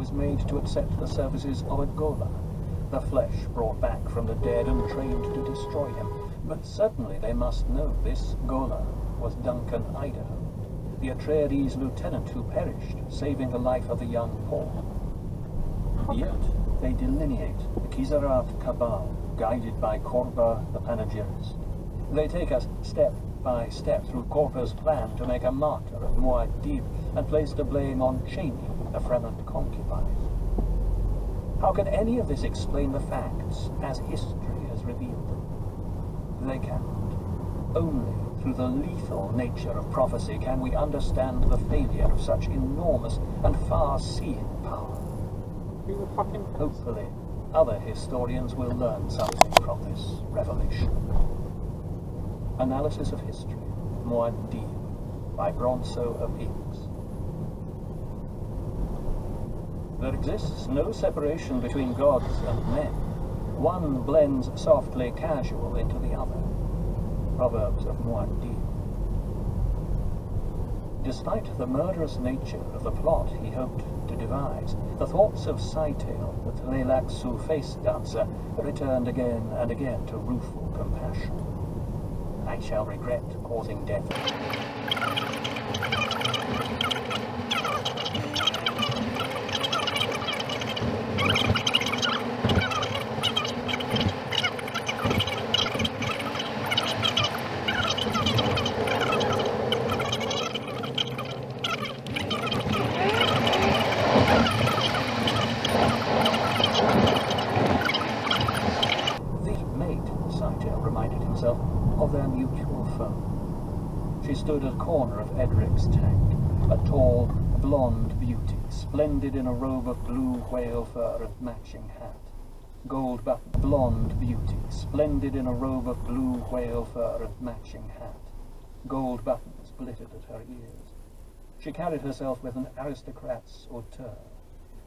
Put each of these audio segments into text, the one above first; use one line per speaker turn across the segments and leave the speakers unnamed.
was made to accept the services of a Gola, the flesh brought back from the dead and trained to destroy him. But certainly they must know this Gola was Duncan Idaho, the Atreides lieutenant who perished, saving the life of the young Paul. Yet they delineate the Kizarat Cabal, guided by Korba the Panegyrist. They take us step by step through Korba's plan to make a martyr of Muad'Dib and place the blame on Cheney, the Fremen concubine. How can any of this explain the facts as history has revealed them? They can't. Only through the lethal nature of prophecy can we understand the failure of such enormous and far-seeing power. Hopefully, other historians will learn something from this revelation. Analysis of History, Muad'Dib, by Bronso of Inks. There exists no separation between gods and men. One blends softly casual into the other. Proverbs of Muad'Dib. Despite the murderous nature of the plot he hoped to devise, the thoughts of Scytale, the Tleilaxu face dancer, returned again and again to rueful compassion. I shall regret causing death. Of their mutual foe. She stood at the corner of Edric's tank, a tall, blonde beauty, splendid in a robe of blue whale fur and matching hat. Gold button. Blonde beauty, splendid in a robe of blue whale fur and matching hat. Gold buttons glittered at her ears. She carried herself with an aristocrat's hauteur,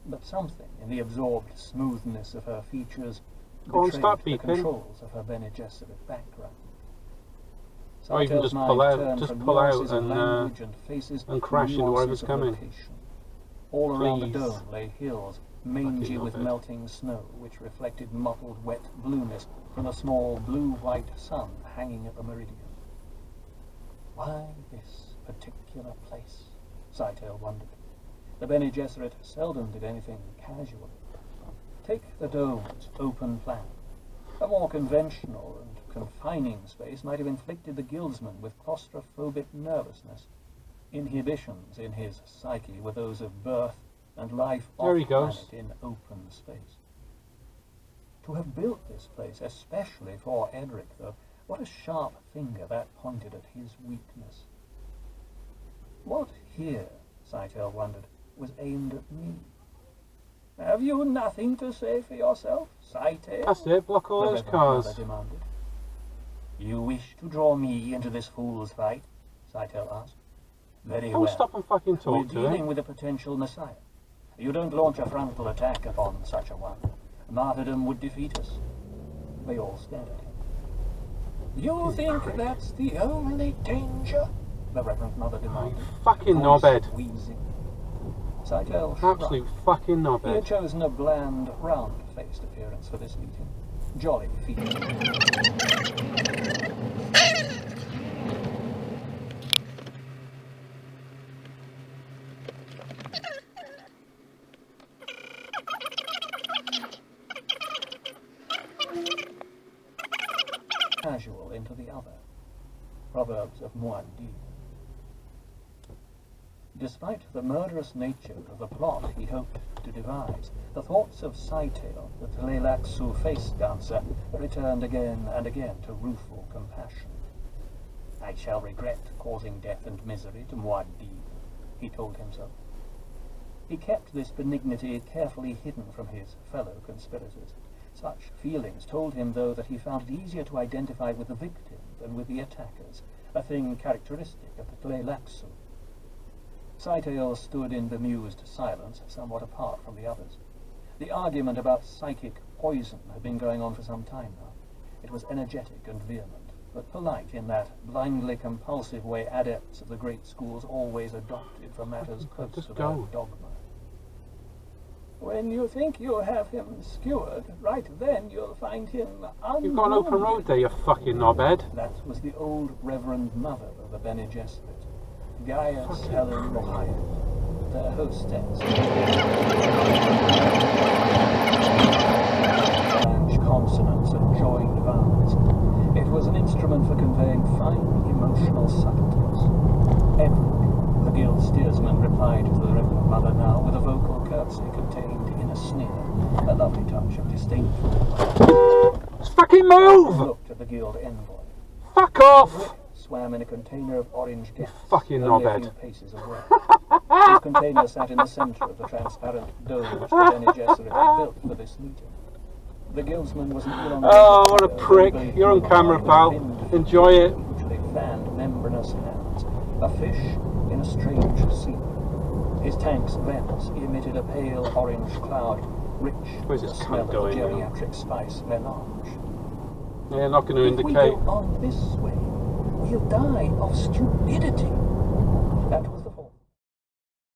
but something in the absorbed smoothness of her features betrayed the controls of her Bene Gesserit background.
Or you can just pull out and crash into wherever's coming.
All around the dome lay hills, mangy with melting snow, which reflected mottled wet blueness from a small blue-white sun hanging at the meridian. Why this particular place? Scytale wondered. The Bene Gesserit seldom did anything casually. Take the dome's open plan. A more conventional and confining space might have inflicted the guildsman with claustrophobic nervousness. Inhibitions in his psyche were those of birth and life off-planet in open space. To have built this place especially for Edric, though, what a sharp finger that pointed at his weakness. What here, Scytale wondered, was aimed at me? Have you nothing to say for yourself, Scytale?
That's it, block all those cars.
Demanded. You wish to draw me into this fool's fight? Scytale asked. Very well.
Don't stop and fucking talk
We're dealing with a potential messiah. You don't launch a frontal attack upon such a one. Martyrdom would defeat us. They all stared at him. You think that's the only danger? The Reverend Mother demanded.
Fucking knobhead.
Scytale
Absolute fucking knobhead.
He had chosen a bland, round-faced appearance for this meeting. Jolly features. Casual into the other. Proverbs of Muad'Dib. Despite the murderous nature of the plot he hoped to devise, the thoughts of Scytale, the Tleilaxu face dancer, returned again and again to rueful compassion. I shall regret causing death and misery to Muad'Dib, he told himself. He kept this benignity carefully hidden from his fellow conspirators. Such feelings told him, though, that he found it easier to identify with the victim than with the attackers, a thing characteristic of the Tleilaxu. Scytale stood in bemused silence, somewhat apart from the others. The argument about psychic poison had been going on for some time now. It was energetic and vehement, but polite in that blindly compulsive way adepts of the great schools always adopted for matters close to their dogma. When you think you have him skewered, right then you'll find him
You've got an open road
unwounded.
there, you fucking knobhead.
That was the old Reverend Mother of the Bene Gesserit, Gaius Helen Mohiam, their hostess. Strange consonants and joined vowels. It was an instrument for conveying fine emotional subtleties. Edward, the guild steersman, replied to the Reverend Mother now with a vocal curtsy contained in a sneer, a lovely touch of disdainful.
Just fucking move!
Looked at the guild envoy.
Fuck off!
Swam in a container of orange gas,
fucking
only a
knobhead.
few paces away. This container sat in the centre of the transparent dome which the Bene Gesserit had built for this meeting. The guildsman was an elongated
Oh, what a
figure,
prick.
very
You're on
human,
camera,
with
pal.
wind
Enjoy it.
hugely fanned membranous hands, a fish in a strange sea. His tank's vents emitted a pale orange cloud, rich
Where's
with
this
the smell
cunt
of the
going now?
geriatric spice melange.
Yeah, not going to
If we
indicate.
go on this way, we'll die of stupidity. That was the